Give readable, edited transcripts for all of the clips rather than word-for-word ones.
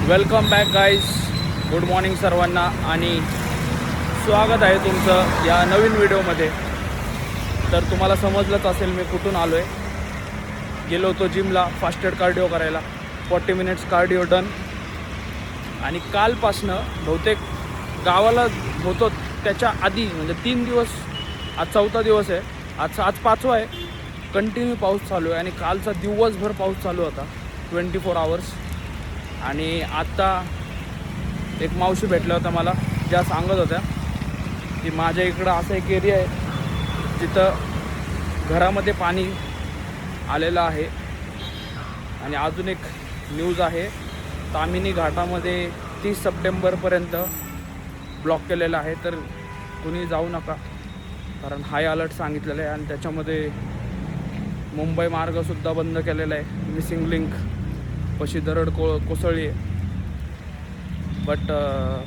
Welcome back guys. Good morning सर्वांना आणि स्वागत आहे तुमचं या नवीन व्हिडिओमध्ये. तर तुम्हाला समजलंच असेल मी कुठून आलो आहे. गेलो होतो जिमला फास्टेड कार्डिओ करायला. 40 मिनिट्स कार्डिओ डन. आणि कालपासनं बहुतेक गावाला होतो त्याच्या आधी म्हणजे 3 दिवस, आज 4था दिवस आहे, आज 5वा आहे. कंटिन्यू पाऊस चालू आहे आणि कालचा दिवसभर पाऊस चालू होता 24 आवर्स. आणि आत्ता एक मावशी भेटल्या होत्या मला, ज्या सांगत होत्या की माझ्या इकडं असा एक एरिया आहे जिथं घरामध्ये पाणी आलेलं आहे. आणि अजून एक न्यूज आहे, तामिनी घाटामध्ये 30 सप्टेंबरपर्यंत ब्लॉक केलेलं आहे. तर कुणी जाऊ नका, कारण हाय अलर्ट सांगितलेलं आहे. आणि त्याच्यामध्ये मुंबई मार्गसुद्धा बंद केलेला आहे. मिसिंग लिंक पशी दरड कोसळली आहे. बट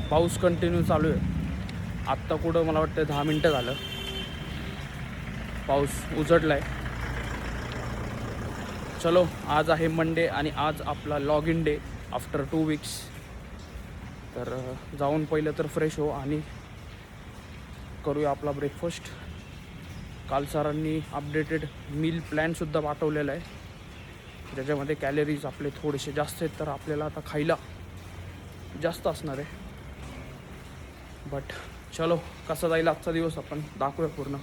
पाऊस कंटिन्यू चालू आहे. आत्ता कुठं मला वाटतं 10 मिनटं झालं पाऊस उजडला आहे. चलो, आज आहे मंडे आणि आज आपला log in day after 2 weeks. तर जाऊन पहिलं तर फ्रेश हो आणि करूया आपला ब्रेकफास्ट. काल सरांनी अपडेटेड मील प्लॅनसुद्धा पाठवलेला आहे, ज्याच्यामध्ये कॅलरीज आपले थोडेसे जास्त आहेत. तर आपल्याला आता खायला जास्त असणार आहे. बट चलो, कसा जाईल आजचा दिवस आपण दाखवूया पूर्ण.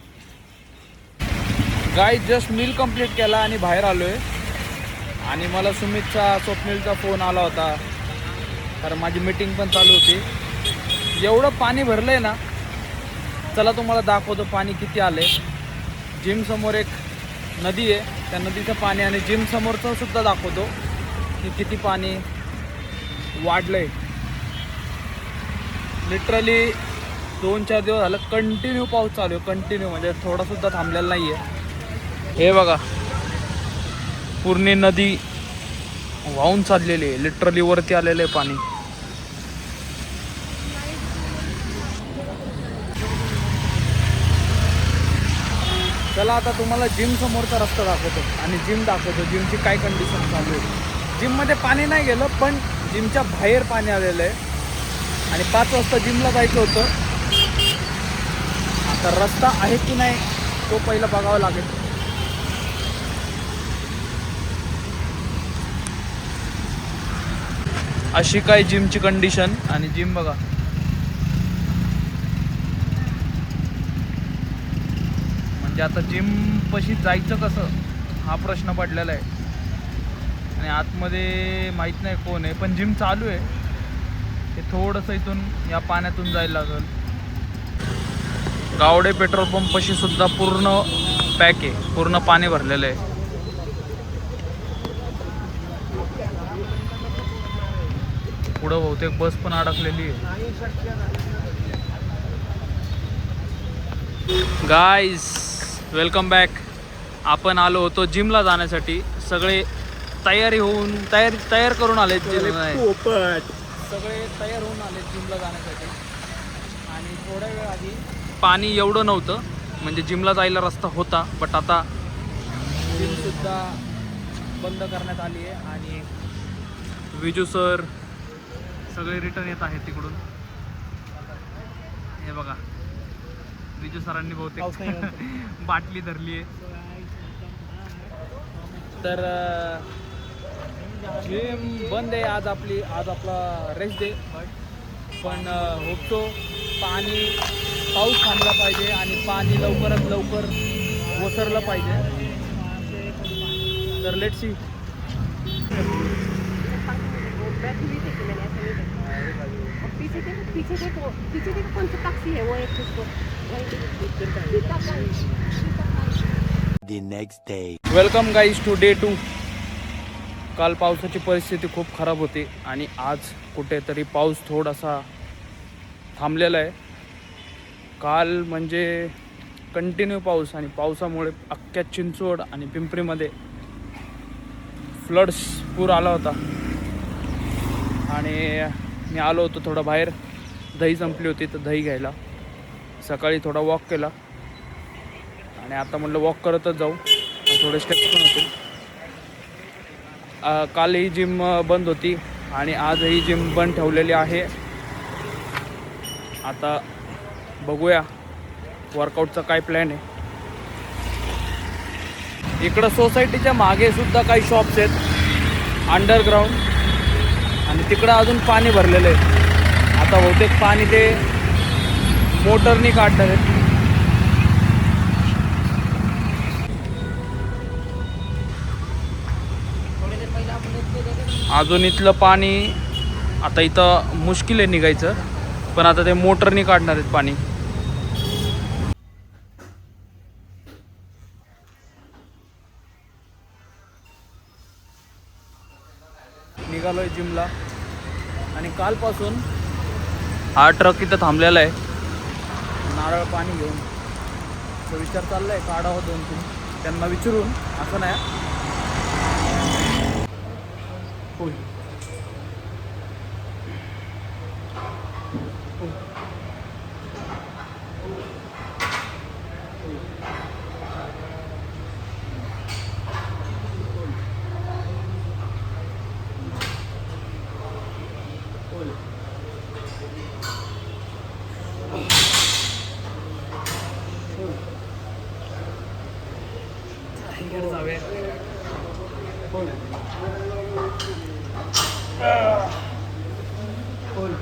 गाईज जस्ट मील कंप्लीट केला आणि बाहेर आलो आहे. आणि मला सुमितचा, स्वप्नीलचा फोन आला होता, कारण माझी मीटिंग पण चालू होती. एवढं पाणी भरलं आहे ना, चला तुम्हाला दाखवतो पाणी किती आलं आहे. जिमसमोर एक नदी आहे, त्या नदीचं पाणी आणि जिम समोरचं सुद्धा दाखवतो की किती पाणी वाढलं आहे. लिटरली 2-4 दिवस झालं कंटिन्यू पाऊस चालू आहे. कंटिन्यू म्हणजे थोडासुद्धा थांबलेला नाही आहे. हे बघा, पूर्ण नदी वाहून चाललेली आहे. लिटरली वरती आलेलं आहे पाणी. चला आता तुम्हाला जिम समोरचा रस्ता दाखवतो आणि जिम दाखवतो, जिमची काय कंडिशन चालू आहे. जिममध्ये पाणी नाही गेलं, पण जिमच्या बाहेर पाणी आलेलं आहे. आणि 5 वाजता जिमला जायचं होतं. आता रस्ता आहे की नाही तो पहिला बघावा लागेल. अशी काय जिमची कंडिशन. आणि जिम बघा, म्हणजे आता जिम पशी जायचं कसं हा प्रश्न पडलेला आहे. आणि आतमध्ये माहीत नाही कोण आहे, पण जिम चालू आहे. ते थोडंसं इथून या पाण्यातून जायला लागेल. गावडे पेट्रोल पंप पशी सुद्धा पूर्ण पॅक आहे, पूर्ण पाणी भरलेलं आहे. पुढं बहुतेक बस पण अडकलेली आहे. Guys welcome back. आपण आलो होतो जिमला जाण्यासाठी. सगळे तयार करून आले. सगळे तयार होऊन आले जिमला जाण्यासाठी. आणि थोड्या वेळ आधी पाणी एवढं नव्हतं, म्हणजे जिमला जायला रस्ता होता. बट आता जिमसुद्धा बंद करण्यात आली आहे. आणि विजू सर सगळे रिटर्न येत आहेत तिकडून. हे बघा, विजू सरांनी बहुतेक बाटली धरली आहे. तर जिम बंद आहे आज आपला रेस्ट डे. पण होपतो पाऊस थांबला पाहिजे आणि पाणी लवकरात लवकर ओसरलं पाहिजे. तर let's see. Welcome guys to day 2. काल पावसाची परिस्थिती खूप खराब होती आणि आज कुठेतरी पाऊस थोडासा थांबलेला आहे. काल म्हणजे कंटिन्यू पाऊस, आणि पावसामुळे अख्ख्या चिंचवड आणि पिंपरीमध्ये फ्लड्स पूर आला होता. आणि मी आलो होतो थोडं बाहेर, दही संपली होती तर दही घ्यायला. सकाळी थोडा वॉक केला आणि आता म्हटलं वॉक करतच जाऊ, थोडे स्टेप्स पण होते. काल ही जिम बंद होती आणि आज ही जिम बंद ठेवलेली आहे. आता बघूया वर्कआउटचा काय प्लॅन आहे. इकडं सोसायटीच्या मागे सुद्धा काही शॉप्स आहेत अंडरग्राऊंड, आणि तिकडं अजून पाणी भरलेलं आहे. आता बहुतेक पाणी ते मोटरनी काढणार आहेत. अजून इथलं पाणी आता इथं मुश्किल आहे निघायचं, पण आता ते मोटरनी काढणार आहेत पाणी. निघालोय जिमला, आणि कालपासून हा ट्रक इथं थांबलेला आहे नारळ पाणी घेऊन. तो विचार चालला आहे काढावं 2-3 त्यांना विचारून, असं नाही. होय जाऊया. होय